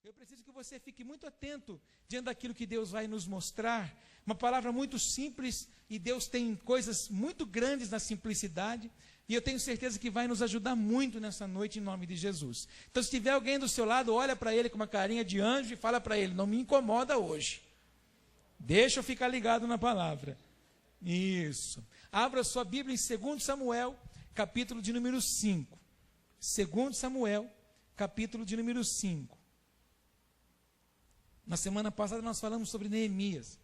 Eu preciso que você fique muito atento diante daquilo que Deus vai nos mostrar. Uma palavra muito simples, e Deus tem coisas muito grandes na simplicidade, e eu tenho certeza que vai nos ajudar muito nessa noite em nome de Jesus. Então, se tiver alguém do seu lado, olha para ele com uma carinha de anjo e fala para ele: não me incomoda hoje. Deixa eu ficar ligado na palavra. Isso. Abra sua Bíblia em 2 Samuel, capítulo de número 5. 2 Samuel, capítulo de número 5. Na semana passada nós falamos sobre Neemias.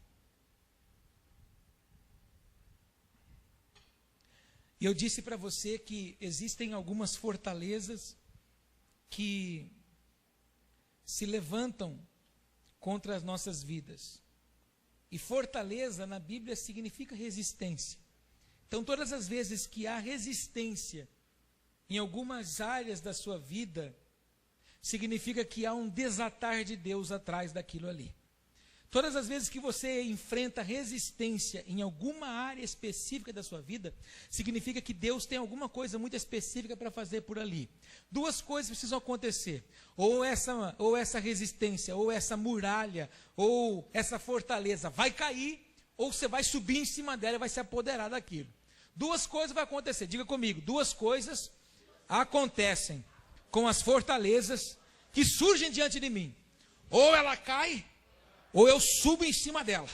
E eu disse para você que existem algumas fortalezas que se levantam contra as nossas vidas. E fortaleza na Bíblia significa resistência. Então, todas as vezes que há resistência em algumas áreas da sua vida, significa que há um desatar de Deus atrás daquilo ali. Todas as vezes que você enfrenta resistência em alguma área específica da sua vida, significa que Deus tem alguma coisa muito específica para fazer por ali. Duas coisas precisam acontecer: ou essa resistência, ou essa muralha, ou essa fortaleza vai cair, ou você vai subir em cima dela e vai se apoderar daquilo. Duas coisas vão acontecer, diga comigo: duas coisas acontecem com as fortalezas que surgem diante de mim: ou ela cai, ou eu subo em cima dela.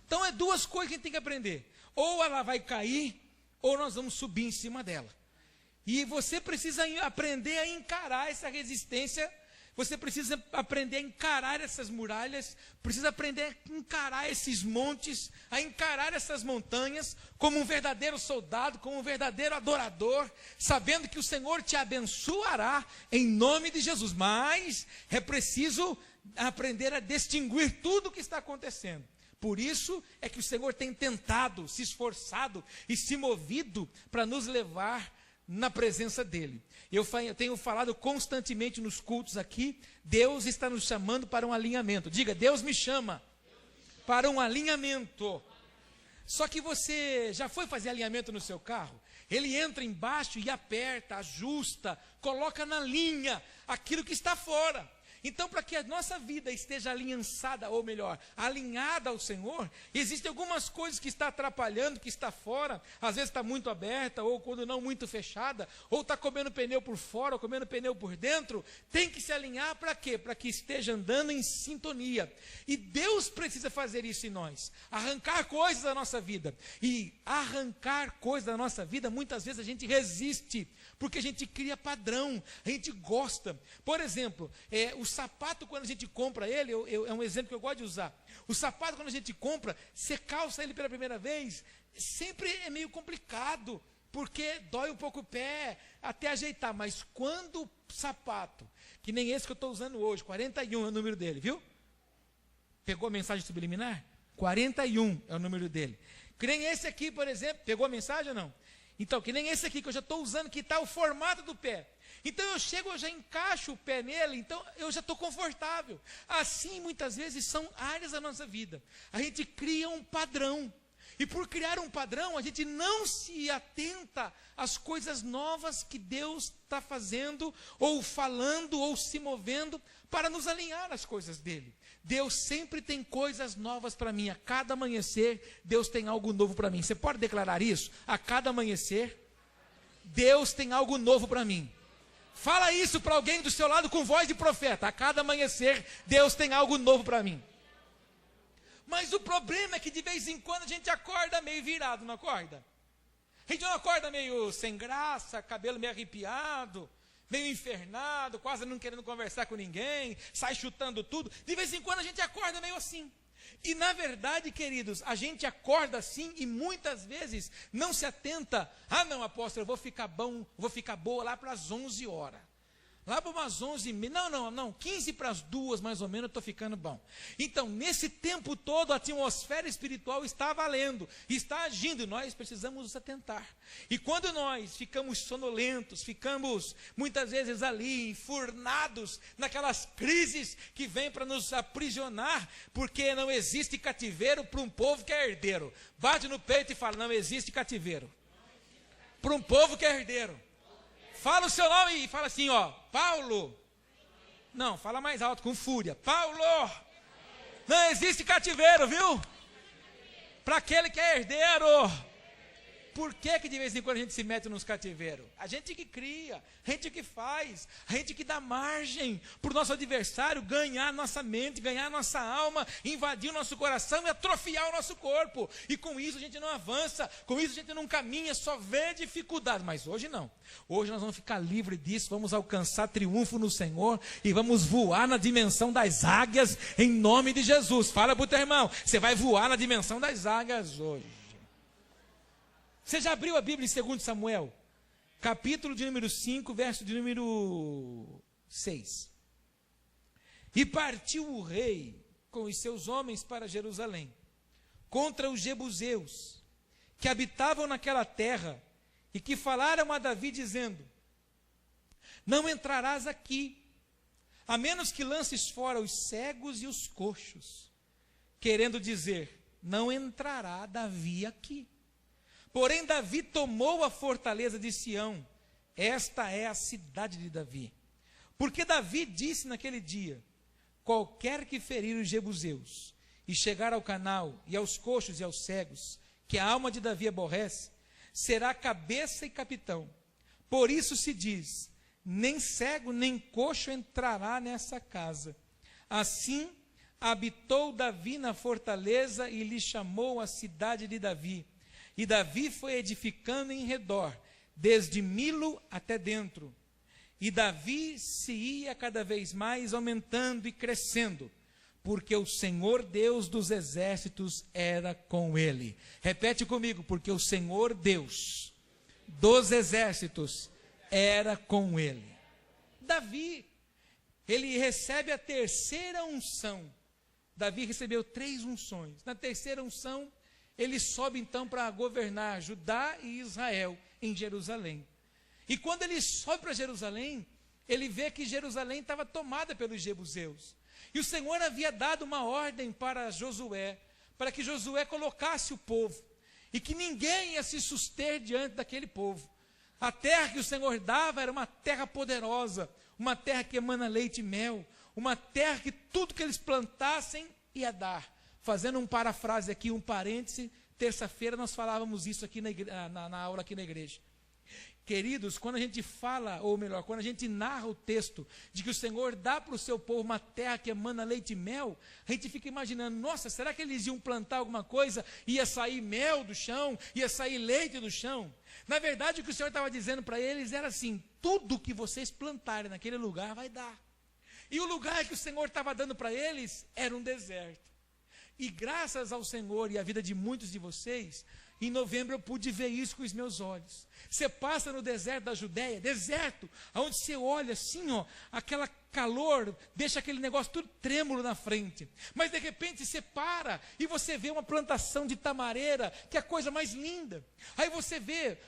Então é duas coisas que a gente tem que aprender: ou ela vai cair, ou nós vamos subir em cima dela. E você precisa aprender a encarar essa resistência, você precisa aprender a encarar essas muralhas, precisa aprender a encarar esses montes, a encarar essas montanhas, como um verdadeiro soldado, como um verdadeiro adorador, sabendo que o Senhor te abençoará em nome de Jesus. Mas é preciso aprender a distinguir tudo o que está acontecendo. Por isso é que o Senhor tem tentado, se esforçado e se movido para nos levar na presença dEle. Eu tenho falado constantemente nos cultos aqui: Deus está nos chamando para um alinhamento. Diga: Deus me chama para um alinhamento. Só que você já foi fazer alinhamento no seu carro? Ele entra embaixo e aperta, ajusta, coloca na linha aquilo que está fora. Então, para que a nossa vida esteja aliançada, ou melhor, alinhada ao Senhor, existem algumas coisas que está atrapalhando, que está fora. Às vezes está muito aberta, ou quando não, muito fechada, ou está comendo pneu por fora, ou comendo pneu por dentro. Tem que se alinhar para quê? Para que esteja andando em sintonia. E Deus precisa fazer isso em nós, arrancar coisas da nossa vida. E arrancar coisas da nossa vida, muitas vezes a gente resiste, porque a gente cria padrão, a gente gosta. Por exemplo, o sapato, quando a gente compra ele, é um exemplo que eu gosto de usar. O sapato, quando a gente compra, você calça ele pela primeira vez, sempre é meio complicado, porque dói um pouco o pé até ajeitar. Mas quando o sapato, que nem esse que eu estou usando hoje, 41 é o número dele, viu? Pegou a mensagem subliminar? 41 é o número dele. Que nem esse aqui, por exemplo, pegou a mensagem ou não? Então, que nem esse aqui que eu já estou usando, que está o formato do pé. Então eu chego, eu já encaixo o pé nele, então eu já estou confortável. Assim, muitas vezes, são áreas da nossa vida. A gente cria um padrão. E por criar um padrão, a gente não se atenta às coisas novas que Deus está fazendo, ou falando, ou se movendo, para nos alinhar às coisas dele. Deus sempre tem coisas novas para mim. A cada amanhecer, Deus tem algo novo para mim. Você pode declarar isso? A cada amanhecer, Deus tem algo novo para mim. Fala isso para alguém do seu lado com voz de profeta: a cada amanhecer, Deus tem algo novo para mim. Mas o problema é que de vez em quando a gente acorda meio virado, não acorda? A gente não acorda meio sem graça, cabelo meio arrepiado, meio infernado, quase não querendo conversar com ninguém, sai chutando tudo. De vez em quando a gente acorda meio assim. E na verdade, queridos, a gente acorda assim e muitas vezes não se atenta: ah não, apóstolo, eu vou ficar bom, vou ficar boa lá para as 11 horas. Lá para umas 11h30, não, 15 para as 2 mais ou menos, eu estou ficando bom. Então, nesse tempo todo, a atmosfera espiritual está valendo, está agindo, e nós precisamos nos atentar. E quando nós ficamos sonolentos, ficamos muitas vezes ali, enfurnados, naquelas crises que vêm para nos aprisionar, porque não existe cativeiro para um povo que é herdeiro. Bate no peito e fala: não existe cativeiro para um povo que é herdeiro. Fala o seu nome e fala assim, ó: Paulo, Não, fala mais alto, com fúria. Paulo, não existe cativeiro, viu? Para aquele que é herdeiro. Por que de vez em quando a gente se mete nos cativeiros? A gente que cria, a gente que faz, a gente que dá margem para o nosso adversário ganhar nossa mente, ganhar nossa alma, invadir o nosso coração e atrofiar o nosso corpo. E com isso a gente não avança, com isso a gente não caminha, só vê dificuldade. Mas hoje não. Hoje nós vamos ficar livres disso, vamos alcançar triunfo no Senhor e vamos voar na dimensão das águias em nome de Jesus. Fala para o teu irmão, você vai voar na dimensão das águias hoje. Você já abriu a Bíblia em 2 Samuel? Capítulo de número 5, verso de número 6. E partiu o rei com os seus homens para Jerusalém, contra os jebuseus, que habitavam naquela terra, e que falaram a Davi, dizendo: não entrarás aqui, a menos que lances fora os cegos e os coxos. Querendo dizer, não entrará Davi aqui. Porém, Davi tomou a fortaleza de Sião. Esta é a cidade de Davi. Porque Davi disse naquele dia: qualquer que ferir os jebuseus, e chegar ao canal, e aos coxos e aos cegos, que a alma de Davi aborrece, será cabeça e capitão. Por isso se diz: nem cego nem coxo entrará nessa casa. Assim habitou Davi na fortaleza, e lhe chamou a cidade de Davi. E Davi foi edificando em redor, desde Milo até dentro. E Davi se ia cada vez mais aumentando e crescendo, porque o Senhor Deus dos exércitos era com ele. Repete comigo, porque o Senhor Deus dos exércitos era com ele. Davi, ele recebe a terceira unção. Davi recebeu 3 unções. Na terceira unção, ele sobe então para governar Judá e Israel em Jerusalém. E quando ele sobe para Jerusalém, ele vê que Jerusalém estava tomada pelos jebuseus. E o Senhor havia dado uma ordem para Josué, para que Josué colocasse o povo, e que ninguém ia se suster diante daquele povo. A terra que o Senhor dava era uma terra poderosa, uma terra que emana leite e mel, uma terra que tudo que eles plantassem ia dar. Fazendo um parafrase aqui, um parêntese, terça-feira nós falávamos isso aqui na aula aqui na igreja. Queridos, quando a gente fala, ou melhor, quando a gente narra o texto de que o Senhor dá para o seu povo uma terra que emana leite e mel, a gente fica imaginando, nossa, será que eles iam plantar alguma coisa, ia sair mel do chão, ia sair leite do chão? Na verdade, o que o Senhor estava dizendo para eles era assim: tudo que vocês plantarem naquele lugar vai dar. E o lugar que o Senhor estava dando para eles era um deserto. E graças ao Senhor e à vida de muitos de vocês, em novembro eu pude ver isso com os meus olhos. Você passa no deserto da Judéia, deserto, onde você olha assim, ó, aquela calor, deixa aquele negócio tudo trêmulo na frente. Mas de repente você para e você vê uma plantação de tamareira, que é a coisa mais linda. Aí você vê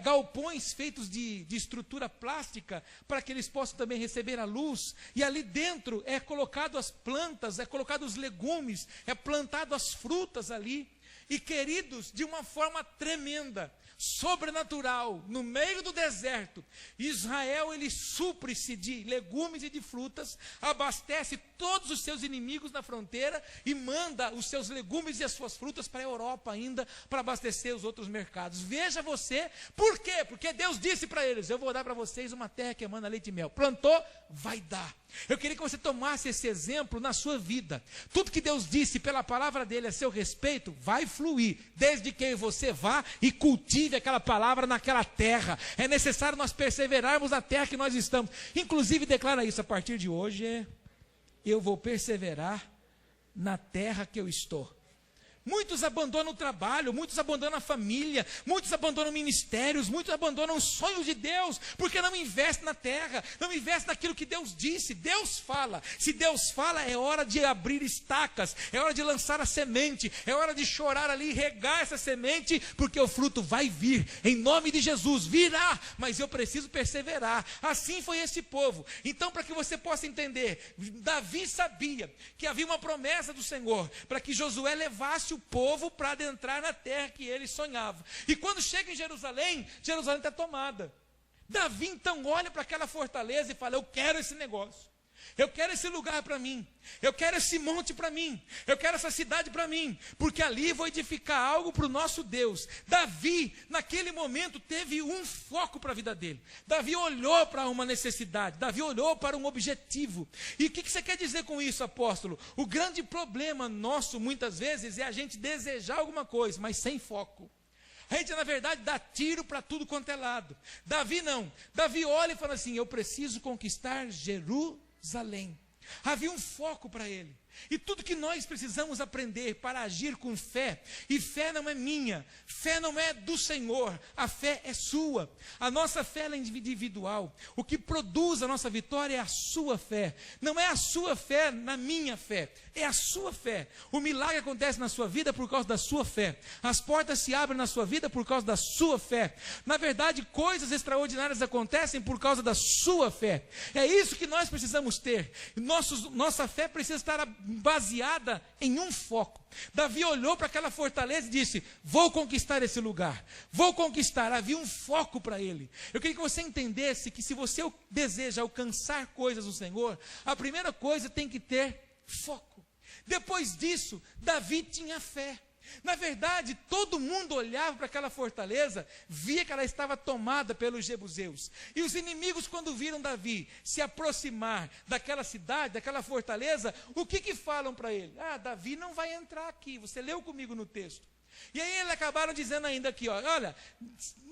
galpões feitos de estrutura plástica, para que eles possam também receber a luz. E ali dentro é colocado as plantas, é colocado os legumes, é plantado as frutas ali. E queridos, de uma forma tremenda, sobrenatural, no meio do deserto, Israel, ele supre-se de legumes e de frutas, abastece todos os seus inimigos na fronteira e manda os seus legumes e as suas frutas para a Europa ainda, para abastecer os outros mercados. Veja você, por quê? Porque Deus disse para eles: eu vou dar para vocês uma terra que emana leite e mel. Plantou, vai dar. Eu queria que você tomasse esse exemplo na sua vida. Tudo que Deus disse pela palavra dele a seu respeito, vai fluir, desde que você vá e cultive aquela palavra naquela terra. É necessário nós perseverarmos na terra que nós estamos. Inclusive declara isso: a partir de hoje, eu vou perseverar na terra que eu estou. Muitos abandonam o trabalho, muitos abandonam a família, muitos abandonam ministérios, muitos abandonam os sonhos de Deus, porque não investem na terra, não investem naquilo que Deus disse. Deus fala, se Deus fala, é hora de abrir estacas, é hora de lançar a semente, é hora de chorar ali e regar essa semente, porque o fruto vai vir, em nome de Jesus, virá, mas eu preciso perseverar. Assim foi esse povo. Então, para que você possa entender, Davi sabia que havia uma promessa do Senhor, para que Josué levasse o povo para adentrar na terra que ele sonhava. E quando chega em Jerusalém, Jerusalém está tomada. Davi então olha para aquela fortaleza e fala: eu quero esse negócio. Eu quero esse lugar para mim. Eu quero esse monte para mim. Eu quero essa cidade para mim. Porque ali vou edificar algo para o nosso Deus. Davi, naquele momento, teve um foco para a vida dele. Davi olhou para uma necessidade. Davi olhou para um objetivo. E o que você quer dizer com isso, apóstolo? O grande problema nosso, muitas vezes, é a gente desejar alguma coisa, mas sem foco. A gente, na verdade, dá tiro para tudo quanto é lado. Davi não. Davi olha e fala assim, eu preciso conquistar Jerusalém. Havia um foco para ele. E tudo que nós precisamos aprender para agir com fé, e fé não é minha, fé não é do Senhor, a fé é sua. A nossa fé é individual. O que produz a nossa vitória é a sua fé. Não é a sua fé na minha fé, é a sua fé. O milagre acontece na sua vida por causa da sua fé. As portas se abrem na sua vida por causa da sua fé. Na verdade, coisas extraordinárias acontecem por causa da sua fé. É isso que nós precisamos ter. Nossa fé precisa estar baseada em um foco. Davi olhou para aquela fortaleza e disse, vou conquistar esse lugar, vou conquistar. Havia um foco para ele. Eu queria que você entendesse que se você deseja alcançar coisas do Senhor, a primeira coisa tem que ter foco. Depois disso, Davi tinha fé. Na verdade, todo mundo olhava para aquela fortaleza, via que ela estava tomada pelos jebuseus. E os inimigos, quando viram Davi se aproximar daquela cidade, daquela fortaleza, o que falam para ele? Davi não vai entrar aqui. Você leu comigo no texto. E aí eles acabaram dizendo ainda aqui, olha,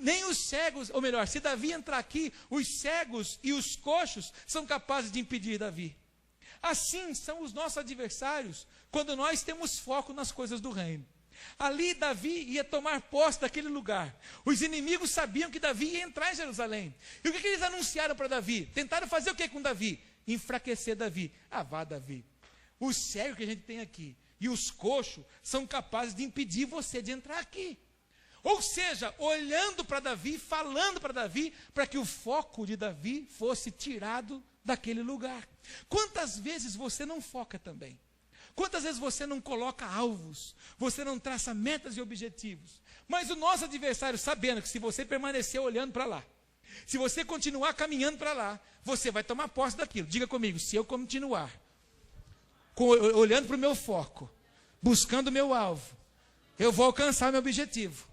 nem os cegos, ou melhor, se Davi entrar aqui, os cegos e os coxos são capazes de impedir Davi. Assim são os nossos adversários, quando nós temos foco nas coisas do reino. Ali Davi ia tomar posse daquele lugar. Os inimigos sabiam que Davi ia entrar em Jerusalém. E o que eles anunciaram para Davi? Tentaram fazer o que com Davi? Enfraquecer Davi. Vá Davi, os cegos que a gente tem aqui e os coxos são capazes de impedir você de entrar aqui. Ou seja, olhando para Davi, falando para Davi, para que o foco de Davi fosse tirado daquele lugar. Quantas vezes você não foca também? Quantas vezes você não coloca alvos, você não traça metas e objetivos, mas o nosso adversário, sabendo que se você permanecer olhando para lá, se você continuar caminhando para lá, você vai tomar posse daquilo. Diga comigo, se eu continuar olhando para o meu foco, buscando o meu alvo, eu vou alcançar meu objetivo.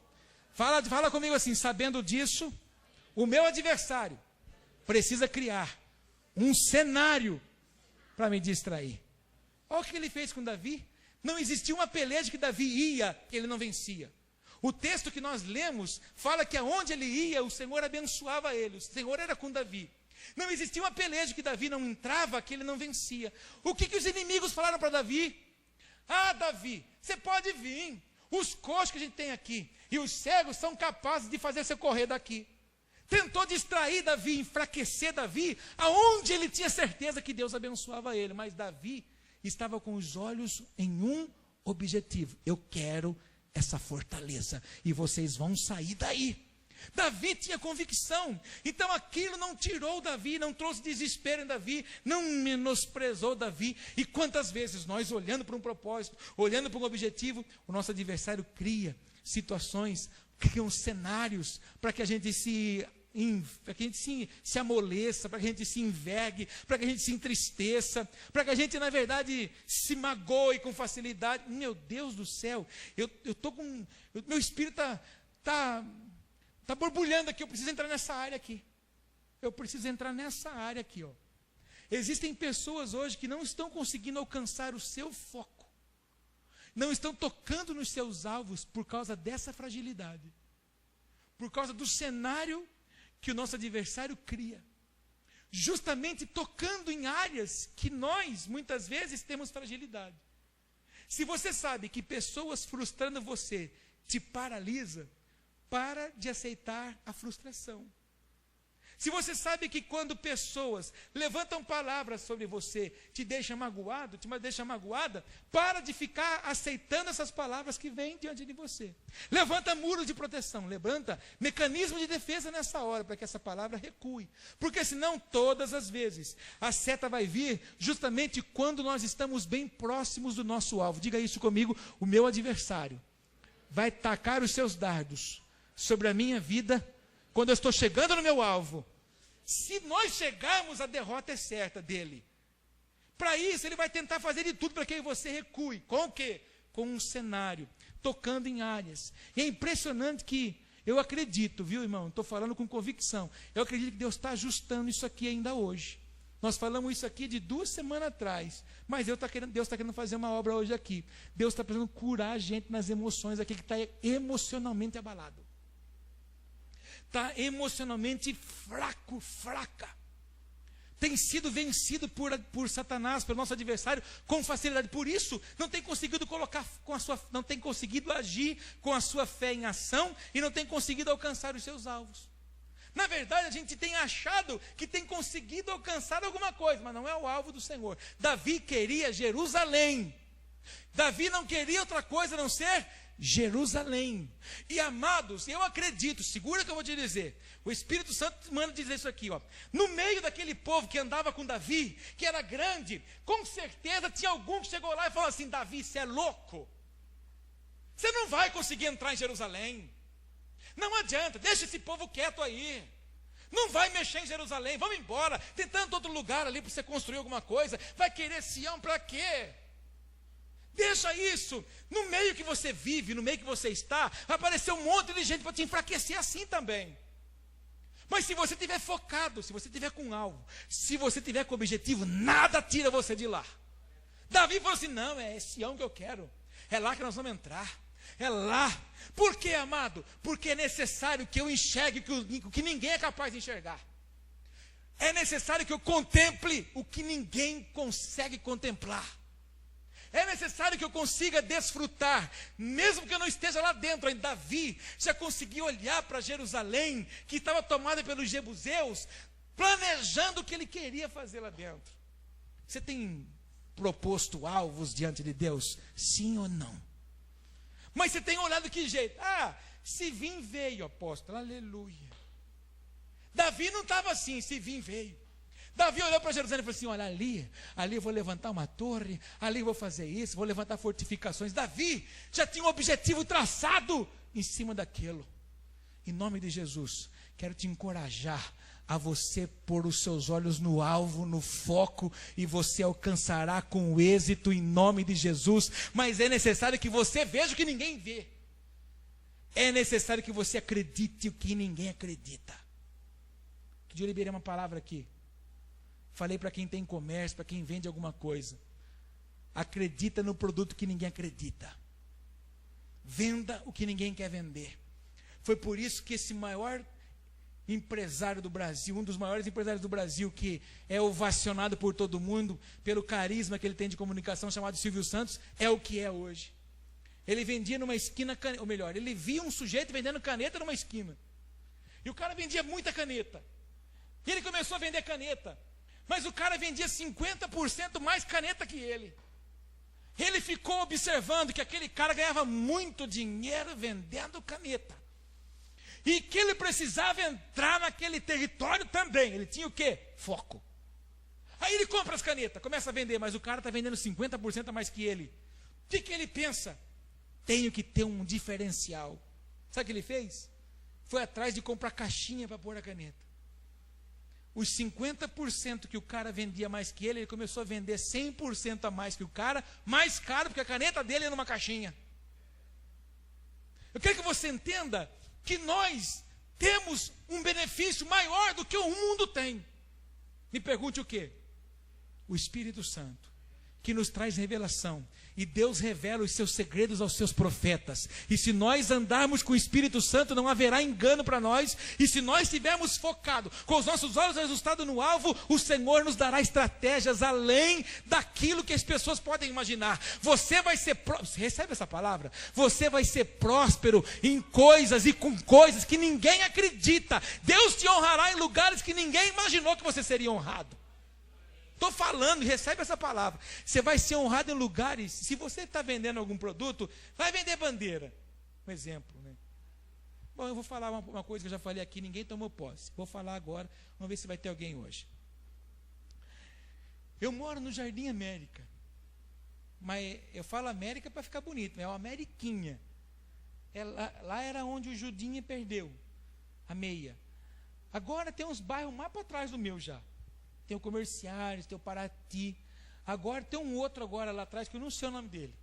Fala comigo assim, sabendo disso, o meu adversário precisa criar um cenário para me distrair. Olha o que ele fez com Davi. Não existia uma peleja que Davi ia, ele não vencia. O texto que nós lemos fala que aonde ele ia, o Senhor abençoava ele. O Senhor era com Davi. Não existia uma peleja que Davi não entrava, que ele não vencia. O que os inimigos falaram para Davi? Davi, você pode vir. Os coxos que a gente tem aqui e os cegos são capazes de fazer você correr daqui. Tentou distrair Davi, enfraquecer Davi, aonde ele tinha certeza que Deus abençoava ele. Mas Davi estava com os olhos em um objetivo. Eu quero essa fortaleza e vocês vão sair daí. Davi tinha convicção. Então aquilo não tirou Davi, não trouxe desespero em Davi, não menosprezou Davi. E quantas vezes nós, olhando para um propósito, olhando para um objetivo, o nosso adversário cria situações, criam cenários para que a gente se amoleça, para que a gente se envergue, para que a gente se entristeça, para que a gente, na verdade, se magoe com facilidade. Meu Deus do céu, eu estou com... Meu espírito está borbulhando aqui, eu preciso entrar nessa área aqui. Eu preciso entrar nessa área aqui, ó. Existem pessoas hoje que não estão conseguindo alcançar o seu foco. Não estão tocando nos seus alvos por causa dessa fragilidade. Por causa do cenário que o nosso adversário cria, justamente tocando em áreas que nós, muitas vezes, temos fragilidade. Se você sabe que pessoas frustrando você te paralisa, para de aceitar a frustração. Se você sabe que quando pessoas levantam palavras sobre você, te deixa magoado, te deixa magoada, para de ficar aceitando essas palavras que vêm diante de você. Levanta muro de proteção, levanta mecanismo de defesa nessa hora, para que essa palavra recue. Porque senão, todas as vezes, a seta vai vir justamente quando nós estamos bem próximos do nosso alvo. Diga isso comigo, o meu adversário vai tacar os seus dardos sobre a minha vida, quando eu estou chegando no meu alvo. Se nós chegarmos, a derrota é certa dele. Para isso, ele vai tentar fazer de tudo para que você recue. Com o quê? Com um cenário, tocando em áreas. E é impressionante que eu acredito, viu, irmão? Estou falando com convicção. Eu acredito que Deus está ajustando isso aqui ainda hoje. Nós falamos isso aqui de 2 semanas atrás. Mas Deus está querendo fazer uma obra hoje aqui. Deus está precisando curar a gente nas emoções aqui, que está emocionalmente abalado. Está emocionalmente fraca. Tem sido vencido por Satanás, pelo nosso adversário, com facilidade. Por isso, não tem conseguido não tem conseguido agir com a sua fé em ação e não tem conseguido alcançar os seus alvos. Na verdade, a gente tem achado que tem conseguido alcançar alguma coisa, mas não é o alvo do Senhor. Davi queria Jerusalém. Davi não queria outra coisa a não ser Jerusalém. E amados, eu acredito, segura que eu vou te dizer, o Espírito Santo manda dizer isso aqui, ó. No meio daquele povo que andava com Davi, que era grande, com certeza tinha algum que chegou lá e falou assim: Davi, você é louco, você não vai conseguir entrar em Jerusalém, não adianta, deixa esse povo quieto aí, não vai mexer em Jerusalém, vamos embora, tem tanto outro lugar ali para você construir alguma coisa, vai querer Sião para quê? Deixa isso, no meio que você vive, no meio que você está, apareceu um monte de gente para te enfraquecer assim também. Mas se você estiver focado, se você estiver com um alvo, se você estiver com objetivo, nada tira você de lá. Davi falou assim: não, é Sião que eu quero, é lá que nós vamos entrar, é lá. Por quê, amado? Porque é necessário que eu enxergue o que ninguém é capaz de enxergar. É necessário que eu contemple o que ninguém consegue contemplar. É necessário que eu consiga desfrutar, mesmo que eu não esteja lá dentro. Ainda Davi já conseguiu olhar para Jerusalém, que estava tomada pelos jebuseus, planejando o que ele queria fazer lá dentro. Você tem proposto alvos diante de Deus? Sim ou não? Mas você tem olhado que jeito? Se vir veio, apóstolo, aleluia. Davi não estava assim, se vir veio. Davi olhou para Jerusalém e falou assim: olha, ali eu vou levantar uma torre, ali eu vou fazer isso, vou levantar fortificações. Davi já tinha um objetivo traçado em cima daquilo. Em nome de Jesus, quero te encorajar a você pôr os seus olhos no alvo, no foco, e você alcançará com êxito em nome de Jesus. Mas é necessário que você veja o que ninguém vê. É necessário que você acredite o que ninguém acredita. Que eu liberei uma palavra aqui. Falei para quem tem comércio, para quem vende alguma coisa: acredita no produto que ninguém acredita. Venda o que ninguém quer vender. Foi por isso que esse maior empresário do Brasil, um dos maiores empresários do Brasil, que é ovacionado por todo mundo, pelo carisma que ele tem de comunicação, chamado Silvio Santos, é o que é hoje. Ele vendia numa esquina, ou melhor, ele via um sujeito vendendo caneta numa esquina. E o cara vendia muita caneta. E ele começou a vender caneta. Mas o cara vendia 50% mais caneta que ele. Ele ficou observando que aquele cara ganhava muito dinheiro vendendo caneta. E que ele precisava entrar naquele território também. Ele tinha o quê? Foco. Aí ele compra as canetas, começa a vender, mas o cara está vendendo 50% a mais que ele. O que ele pensa? Tenho que ter um diferencial. Sabe o que ele fez? Foi atrás de comprar caixinha para pôr a caneta. Os 50% que o cara vendia mais que ele começou a vender 100% a mais que o cara, mais caro, porque a caneta dele é numa caixinha. Eu quero que você entenda que nós temos um benefício maior do que o mundo tem. Me pergunte o quê? O Espírito Santo, que nos traz revelação. E Deus revela os seus segredos aos seus profetas. E se nós andarmos com o Espírito Santo, não haverá engano para nós. E se nós estivermos focados, com os nossos olhos ajustados no alvo, o Senhor nos dará estratégias além daquilo que as pessoas podem imaginar. Você vai ser próspero, recebe essa palavra? Você vai ser próspero em coisas e com coisas que ninguém acredita. Deus te honrará em lugares que ninguém imaginou que você seria honrado. Estou falando, recebe essa palavra. Você vai ser honrado em lugares. Se você está vendendo algum produto, vai vender bandeira. Um exemplo, né? Bom, eu vou falar uma coisa que eu já falei aqui, ninguém tomou posse. Vou falar agora, vamos ver se vai ter alguém hoje. Eu moro no Jardim América. Mas eu falo América para ficar bonito, é uma Ameriquinha. Lá era onde o Judinha perdeu a meia. Agora tem uns bairros mais para trás do meu já. Tem o Comerciários, tem o Paraty. Agora tem um outro agora lá atrás, que eu não sei o nome dele.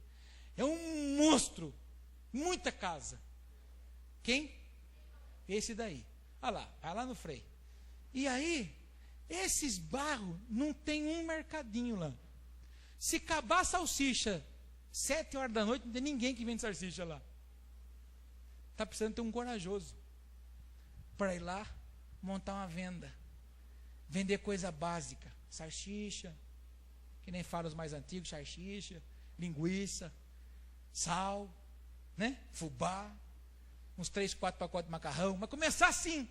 É um monstro. Muita casa. Quem? Esse daí. Olha lá, vai lá no freio. E aí, esses barros não tem um mercadinho lá. Se acabar a salsicha 7 horas da noite, não tem ninguém que vende salsicha lá. Está precisando ter um corajoso para ir lá montar uma venda. Vender coisa básica. Salsicha, que nem falam os mais antigos, salsicha, linguiça, sal, né? Fubá, uns 3, 4 pacotes de macarrão. Mas começar assim.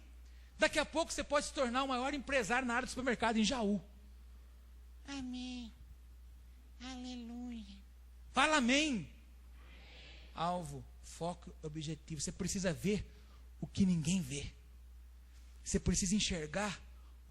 Daqui a pouco você pode se tornar o maior empresário na área do supermercado em Jaú. Amém. Aleluia. Fala amém. Alvo, foco, objetivo. Você precisa ver o que ninguém vê. Você precisa enxergar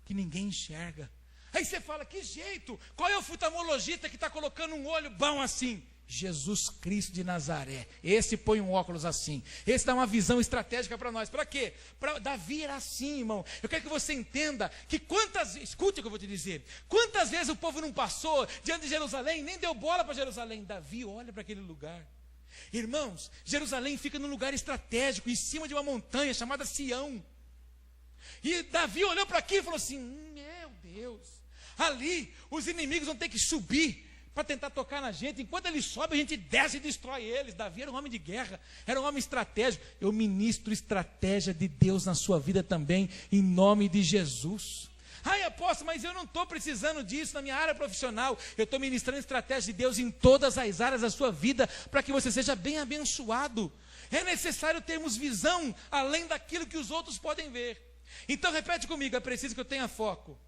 o que ninguém enxerga. Aí você fala, que jeito? Qual é o oftalmologista que está colocando um olho bom assim? Jesus Cristo de Nazaré. Esse põe um óculos assim. Esse dá uma visão estratégica para nós. Para quê? Para Davi era assim, irmão. Eu quero que você entenda que escute o que eu vou te dizer. Quantas vezes o povo não passou diante de Jerusalém, nem deu bola para Jerusalém. Davi olha para aquele lugar. Irmãos, Jerusalém fica num lugar estratégico, em cima de uma montanha chamada Sião. E Davi olhou para aqui e falou assim, meu Deus, ali os inimigos vão ter que subir para tentar tocar na gente. Enquanto ele sobe, a gente desce e destrói eles. Davi era um homem de guerra, era um homem estratégico. Eu ministro estratégia de Deus na sua vida também, em nome de Jesus. Ai, apóstolo, mas eu não estou precisando disso na minha área profissional. Eu estou ministrando estratégia de Deus em todas as áreas da sua vida, para que você seja bem abençoado. É necessário termos visão além daquilo que os outros podem ver. Então repete comigo, é preciso que eu tenha foco.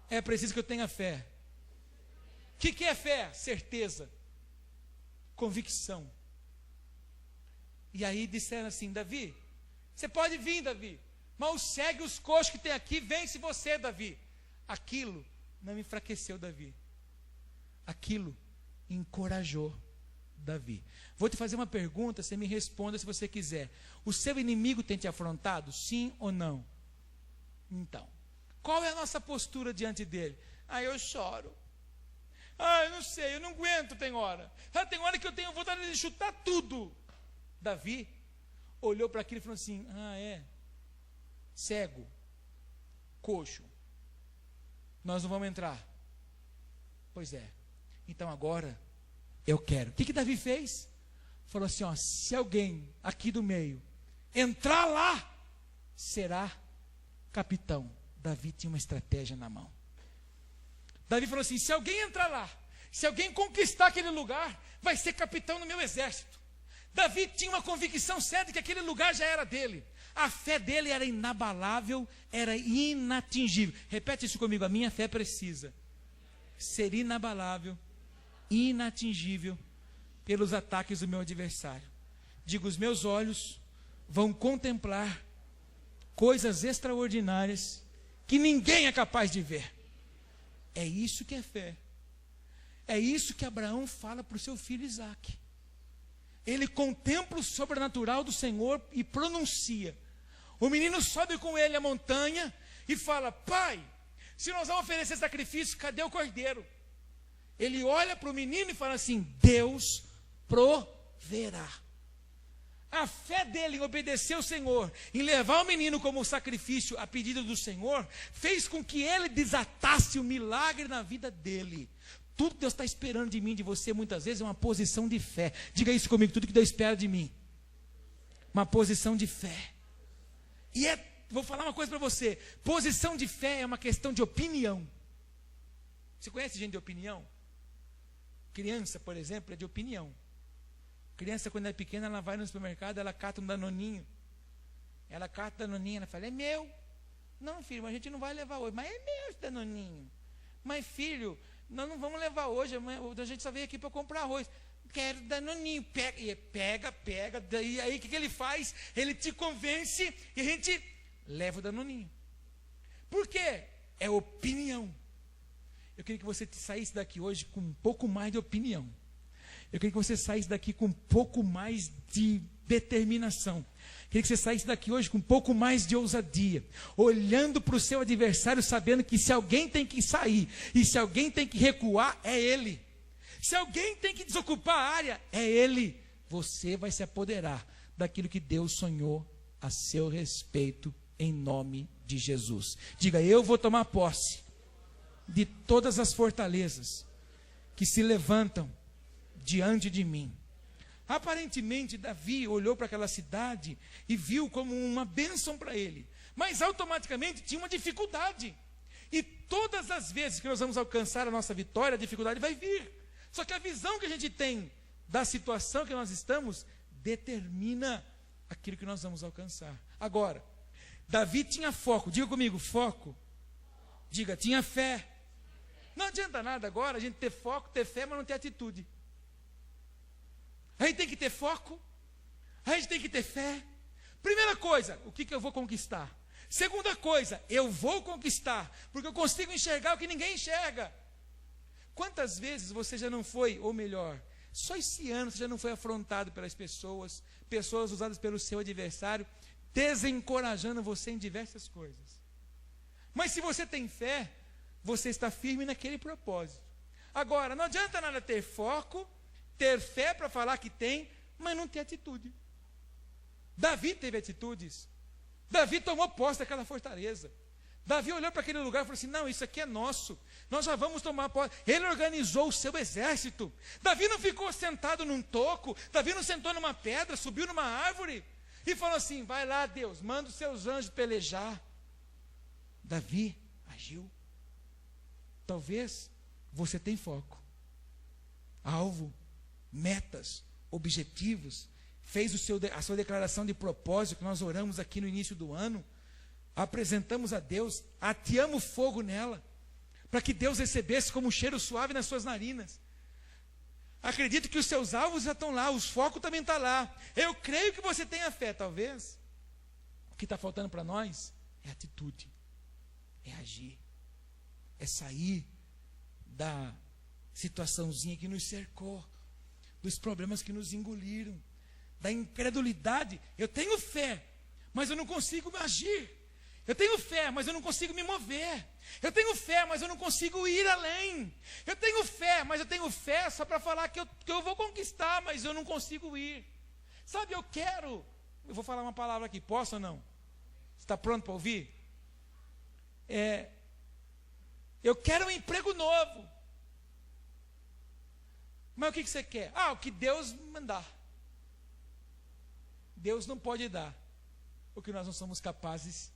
É preciso que eu tenha fé. O que é fé? Certeza. Convicção. E aí disseram assim, Davi, você pode vir, Davi, mas segue os coxos que tem aqui, vence você, Davi. Aquilo não enfraqueceu Davi. Aquilo encorajou Davi. Vou te fazer uma pergunta, você me responda se você quiser. O seu inimigo tem te afrontado? Sim ou não? Então, qual é a nossa postura diante dele? Ah, eu choro. Ah, eu não sei, eu não aguento, tem hora. Ah, tem hora que eu tenho vontade de chutar tudo. Davi olhou para aquilo e falou assim, cego, coxo, nós não vamos entrar. Pois é, então agora eu quero. O que Davi fez? Falou assim, se alguém aqui do meio entrar lá, será capitão. Davi tinha uma estratégia na mão. Davi falou assim, se alguém entrar lá, se alguém conquistar aquele lugar, vai ser capitão no meu exército. Davi tinha uma convicção certa de que aquele lugar já era dele. A fé dele era inabalável, era inatingível. Repete isso comigo, a minha fé precisa ser inabalável, inatingível pelos ataques do meu adversário. Digo, os meus olhos vão contemplar coisas extraordinárias que ninguém é capaz de ver. É isso que é fé. É isso que Abraão fala para o seu filho Isaque. Ele contempla o sobrenatural do Senhor e pronuncia. O menino sobe com ele a montanha e fala, pai, se nós vamos oferecer sacrifício, cadê o cordeiro? Ele olha para o menino e fala assim, Deus proverá. A fé dele em obedecer ao Senhor, em levar o menino como sacrifício a pedido do Senhor, fez com que ele desatasse o milagre na vida dele. Tudo que Deus está esperando de mim, de você, muitas vezes é uma posição de fé. Diga isso comigo, tudo que Deus espera de mim. Uma posição de fé. E vou falar uma coisa para você, posição de fé é uma questão de opinião. Você conhece gente de opinião? Criança, por exemplo, é de opinião. Criança, quando é pequena, ela vai no supermercado, ela cata um danoninho. Ela cata o danoninho, ela fala, é meu. Não, filho, mas a gente não vai levar hoje. Mas é meu esse danoninho. Mas, filho, nós não vamos levar hoje. A gente só veio aqui para comprar arroz. Quero danoninho. Pega. Daí, aí, o que ele faz? Ele te convence e a gente leva o danoninho. Por quê? É opinião. Eu queria que você saísse daqui hoje com um pouco mais de opinião. Eu queria que você saísse daqui com um pouco mais de determinação. Queria que você saísse daqui hoje com um pouco mais de ousadia, olhando para o seu adversário, sabendo que se alguém tem que sair e se alguém tem que recuar, é ele. Se alguém tem que desocupar a área, é ele. Você vai se apoderar daquilo que Deus sonhou a seu respeito, em nome de Jesus. Diga: eu vou tomar posse de todas as fortalezas que se levantam diante de mim. Aparentemente, Davi olhou para aquela cidade e viu como uma bênção para ele, mas automaticamente tinha uma dificuldade. E todas as vezes que nós vamos alcançar a nossa vitória, a dificuldade vai vir. Só que a visão que a gente tem da situação que nós estamos determina aquilo que nós vamos alcançar. Agora, Davi tinha foco. Diga comigo, foco. Diga, tinha fé. Não adianta nada agora a gente ter foco, ter fé, mas não ter atitude. A gente tem que ter foco, a gente tem que ter fé. Primeira coisa, o que eu vou conquistar? Segunda coisa, eu vou conquistar, porque eu consigo enxergar o que ninguém enxerga. Quantas vezes você já não foi, ou melhor, só esse ano você já não foi afrontado pelas pessoas usadas pelo seu adversário, desencorajando você em diversas coisas. Mas se você tem fé, você está firme naquele propósito. Agora, não adianta nada ter foco, ter fé para falar que tem, mas não ter atitude. Davi teve atitudes. Davi tomou posse daquela fortaleza. Davi olhou para aquele lugar e falou assim: não, isso aqui é nosso, nós já vamos tomar posse. Ele organizou o seu exército. Davi não ficou sentado num toco, Davi não sentou numa pedra, subiu numa árvore e falou assim: vai lá, Deus, manda os seus anjos pelejar. Davi agiu. Talvez você tenha foco, alvo, metas, objetivos, fez a sua declaração de propósito, que nós oramos aqui no início do ano, apresentamos a Deus, ateamos fogo nela, para que Deus recebesse como um cheiro suave nas suas narinas. Acredito que os seus alvos já estão lá, os focos também estão lá. Eu creio que você tenha fé. Talvez o que está faltando para nós é atitude, é agir, é sair da situaçãozinha que nos cercou, dos problemas que nos engoliram, da incredulidade. Eu tenho fé, mas eu não consigo agir. Eu tenho fé, mas eu não consigo me mover. Eu tenho fé, mas eu não consigo ir além. Eu tenho fé, mas eu tenho fé só para falar que eu vou conquistar, mas eu não consigo ir. Sabe, eu vou falar uma palavra aqui, posso ou não? Você está pronto para ouvir? Eu quero um emprego novo. Mas o que você quer? O que Deus mandar. Deus não pode dar o que nós não somos capazes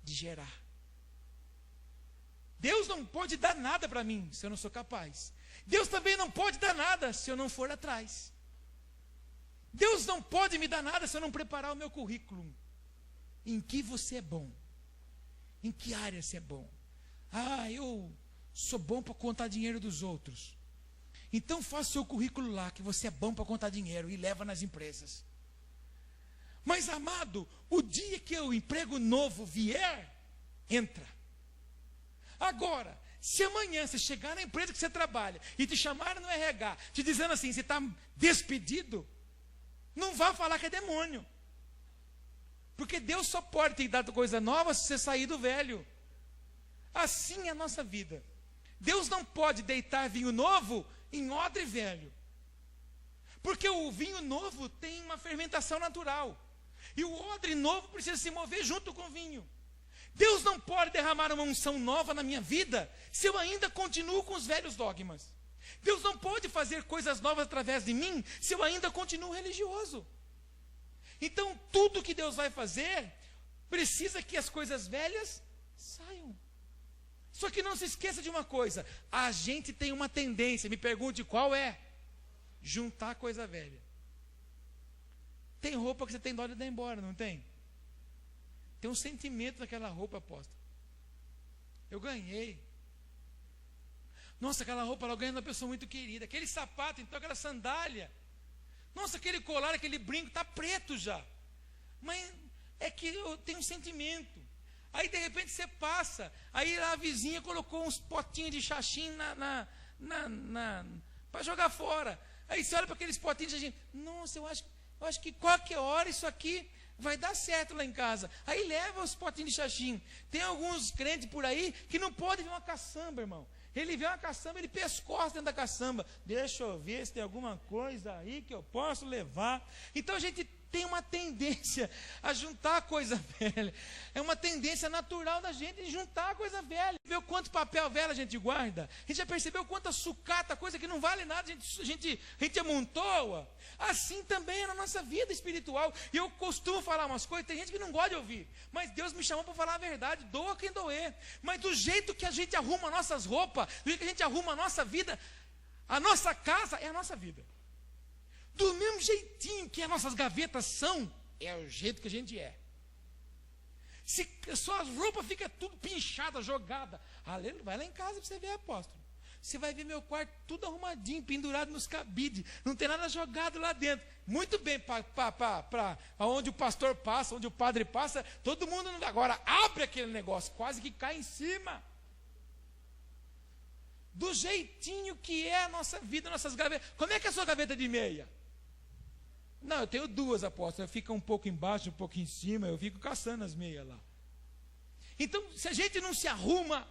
de gerar. Deus não pode dar nada para mim se eu não sou capaz. Deus também não pode dar nada se eu não for atrás. Deus não pode me dar nada se eu não preparar o meu currículo. Em que você é bom? Em que área você é bom? Eu sou bom para contar dinheiro dos outros. Então faça o seu currículo lá, que você é bom para contar dinheiro e leva nas empresas. Mas, amado, o dia que o emprego novo vier, entra. Agora, se amanhã você chegar na empresa que você trabalha e te chamarem no RH, te dizendo assim, você está despedido, não vá falar que é demônio. Porque Deus só pode te dar coisa nova se você sair do velho. Assim é a nossa vida. Deus não pode deitar vinho novo em odre velho. Porque o vinho novo tem uma fermentação natural. E o odre novo precisa se mover junto com o vinho. Deus não pode derramar uma unção nova na minha vida se eu ainda continuo com os velhos dogmas. Deus não pode fazer coisas novas através de mim se eu ainda continuo religioso. Então, tudo que Deus vai fazer, precisa que as coisas velhas saiam. Só que não se esqueça de uma coisa, a gente tem uma tendência, me pergunte qual é, juntar coisa velha. Tem roupa que você tem dó de dar embora, não tem? Tem um sentimento naquela roupa, apóstolo. Eu ganhei. Nossa, aquela roupa, eu ganhei de uma pessoa muito querida. Aquele sapato, então, aquela sandália. Nossa, aquele colar, aquele brinco, está preto já. Mas é que eu tenho um sentimento. Aí, de repente, você passa. Aí, a vizinha colocou uns potinhos de xaxim para jogar fora. Aí você olha para aqueles potinhos de gente, nossa, eu acho que qualquer hora isso aqui vai dar certo lá em casa. Aí leva os potinhos de xaxim. Tem alguns crentes por aí que não podem ver uma caçamba, irmão. Ele vê uma caçamba, ele pescoça dentro da caçamba. Deixa eu ver se tem alguma coisa aí que eu posso levar. Então a gente tem uma tendência a juntar coisa velha. É uma tendência natural da gente de juntar coisa velha. Vê o quanto papel velho a gente guarda. A gente já percebeu quanta sucata, coisa que não vale nada, a gente amontoa. Assim também é na nossa vida espiritual. E eu costumo falar umas coisas, tem gente que não gosta de ouvir. Mas Deus me chamou para falar a verdade, doa quem doer. Mas do jeito que a gente arruma nossas roupas, do jeito que a gente arruma a nossa vida, a nossa casa é a nossa vida. Do mesmo jeitinho que as nossas gavetas são, é o jeito que a gente é. Se suas roupas ficam tudo pinchada, jogada, vai lá em casa para você ver, apóstolo. Você vai ver meu quarto tudo arrumadinho, pendurado nos cabides, não tem nada jogado lá dentro. Muito bem, para onde o pastor passa, onde o padre passa, todo mundo não dá. Agora abre aquele negócio, quase que cai em cima. Do jeitinho que é a nossa vida, nossas gavetas. Como é que é a sua gaveta de meia? Não, eu tenho duas, apóstolo. Fica um pouco embaixo, um pouco em cima, eu fico caçando as meias lá. Então, se a gente não se arruma,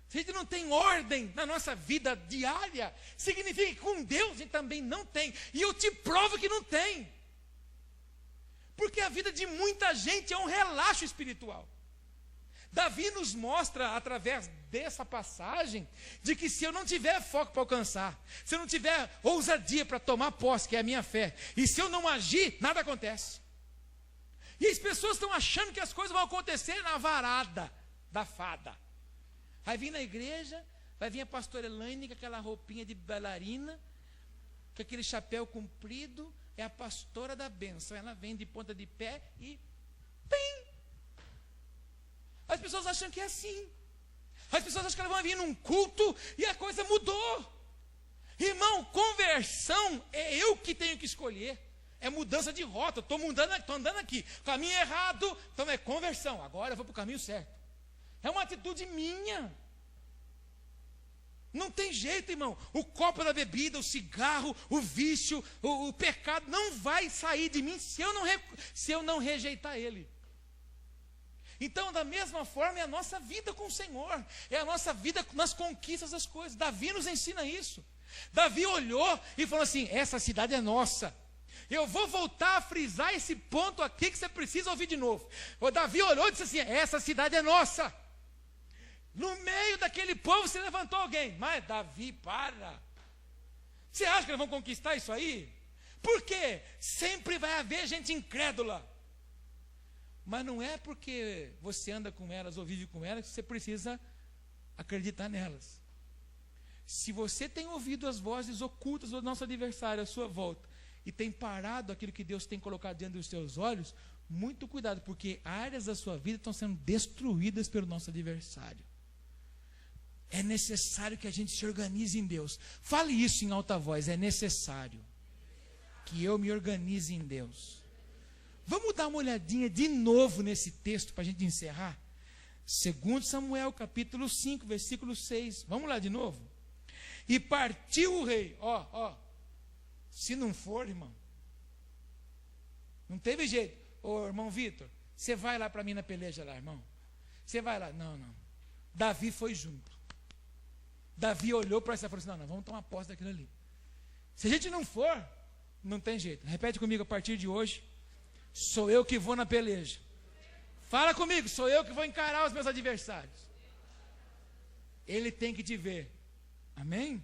se a gente não tem ordem na nossa vida diária, significa que com Deus a gente também não tem. E eu te provo que não tem. Porque a vida de muita gente é um relaxo espiritual. Davi nos mostra, através dessa passagem, de que se eu não tiver foco para alcançar, se eu não tiver ousadia para tomar posse, que é a minha fé, e se eu não agir, nada acontece. E as pessoas estão achando que as coisas vão acontecer na varada da fada. Vai vir na igreja, vai vir a pastora Elaine com aquela roupinha de bailarina, com aquele chapéu comprido, é a pastora da bênção. Ela vem de ponta de pé e pim! As pessoas acham que é assim. As pessoas acham que elas vão vir num culto e a coisa mudou. Irmão, conversão é eu que tenho que escolher. É mudança de rota. Estou andando aqui. Caminho errado, então é conversão. Agora eu vou para o caminho certo. É uma atitude minha. Não tem jeito, irmão. O copo da bebida, o cigarro, o vício, o pecado não vai sair de mim se eu não rejeitar ele. Então, da mesma forma, é a nossa vida com o Senhor, é a nossa vida nas conquistas das coisas. Davi nos ensina isso. Davi olhou e falou assim: essa cidade é nossa. Eu vou voltar a frisar esse ponto aqui que você precisa ouvir de novo. O Davi olhou e disse assim: essa cidade é nossa. No meio daquele povo se levantou alguém. Mas Davi, para. Você acha que eles vão conquistar isso aí? Por quê? Sempre vai haver gente incrédula. Mas não é porque você anda com elas ou vive com elas que você precisa acreditar nelas. Se você tem ouvido as vozes ocultas do nosso adversário à sua volta e tem parado aquilo que Deus tem colocado diante dos seus olhos, muito cuidado, porque áreas da sua vida estão sendo destruídas pelo nosso adversário. É necessário que a gente se organize em Deus. Fale isso em alta voz: é necessário que eu me organize em Deus. Vamos dar uma olhadinha de novo nesse texto para a gente encerrar? 2 Samuel, capítulo 5, versículo 6. Vamos lá de novo? E partiu o rei. Se não for, irmão, não teve jeito. Ô, irmão Vitor, você vai lá para mim na peleja lá, irmão? Você vai lá? Não. Davi foi junto. Davi olhou para essa e falou assim: não, vamos tomar posse daquilo ali. Se a gente não for, não tem jeito. Repete comigo a partir de hoje: sou eu que vou na peleja. Fala comigo: sou eu que vou encarar os meus adversários. Ele tem que te ver. Amém?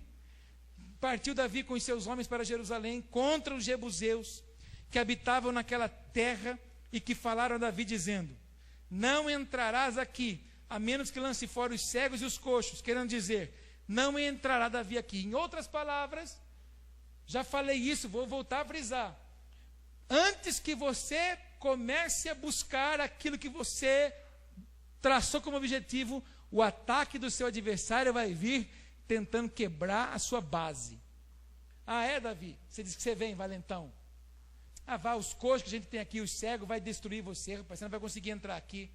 Partiu Davi com os seus homens para Jerusalém contra os jebuseus que habitavam naquela terra e que falaram a Davi dizendo: não entrarás aqui, a menos que lance fora os cegos e os coxos, querendo dizer, não entrará Davi aqui. Em outras palavras, já falei isso, vou voltar a frisar: antes que você comece a buscar aquilo que você traçou como objetivo, o ataque do seu adversário vai vir tentando quebrar a sua base. Ah, é, Davi? Você disse que você vem, valentão. Vá, os coxos que a gente tem aqui, os cegos, vai destruir você, rapaz, você não vai conseguir entrar aqui.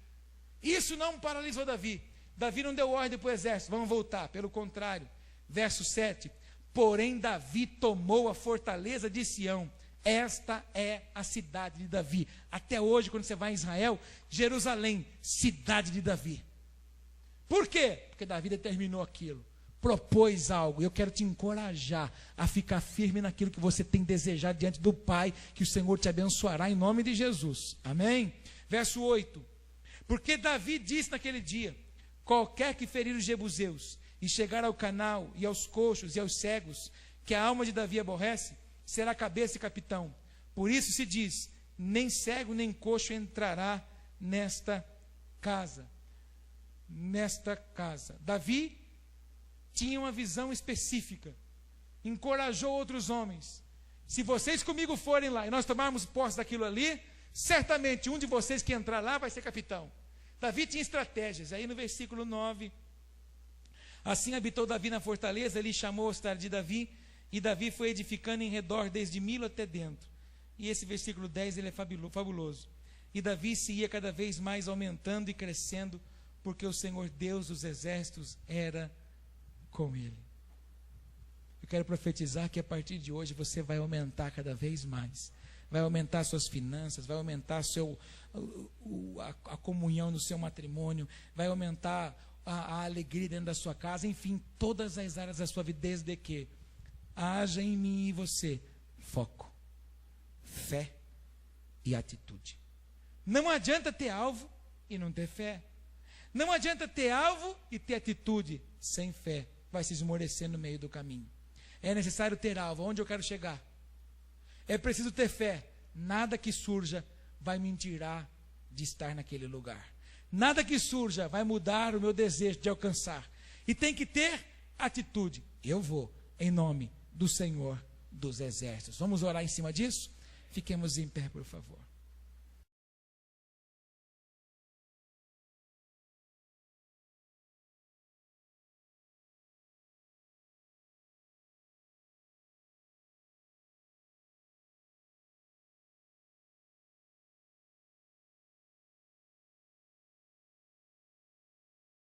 Isso não paralisou Davi. Davi não deu ordem para o exército: vamos voltar. Pelo contrário, verso 7: Porém, Davi tomou a fortaleza de Sião. Esta é a cidade de Davi. Até hoje, quando você vai em Israel, Jerusalém, cidade de Davi. Por quê? Porque Davi determinou aquilo, propôs algo. Eu quero te encorajar a ficar firme naquilo que você tem desejado diante do Pai, que o Senhor te abençoará em nome de Jesus. Amém? Verso 8. Porque Davi disse naquele dia: qualquer que ferir os jebuseus e chegar ao canal e aos coxos e aos cegos, que a alma de Davi aborrece, será cabeça e capitão. Por isso se diz: nem cego nem coxo entrará nesta casa. Nesta casa. Davi tinha uma visão específica, encorajou outros homens: se vocês comigo forem lá e nós tomarmos posse daquilo ali, certamente um de vocês que entrar lá vai ser capitão. Davi tinha estratégias. Aí no versículo 9: assim habitou Davi na fortaleza, ele chamou a cidade de Davi, e Davi foi edificando em redor desde Milo até dentro. E esse versículo 10 ele é fabuloso. E Davi se ia cada vez mais aumentando e crescendo, porque o Senhor Deus dos exércitos era com ele. Eu quero profetizar que a partir de hoje você vai aumentar cada vez mais. Vai aumentar suas finanças, vai aumentar a comunhão no seu matrimônio, vai aumentar a alegria dentro da sua casa, enfim, todas as áreas da sua vida, desde que haja em mim e você foco, fé e atitude. Não adianta ter alvo e não ter fé. Não adianta ter alvo e ter atitude sem fé. Vai se esmorecer no meio do caminho. É necessário ter alvo. Onde eu quero chegar? É preciso ter fé. Nada que surja vai me tirar de estar naquele lugar. Nada que surja vai mudar o meu desejo de alcançar. E tem que ter atitude. Eu vou, em nome do Senhor dos exércitos. Vamos orar em cima disso? Fiquemos em pé, por favor.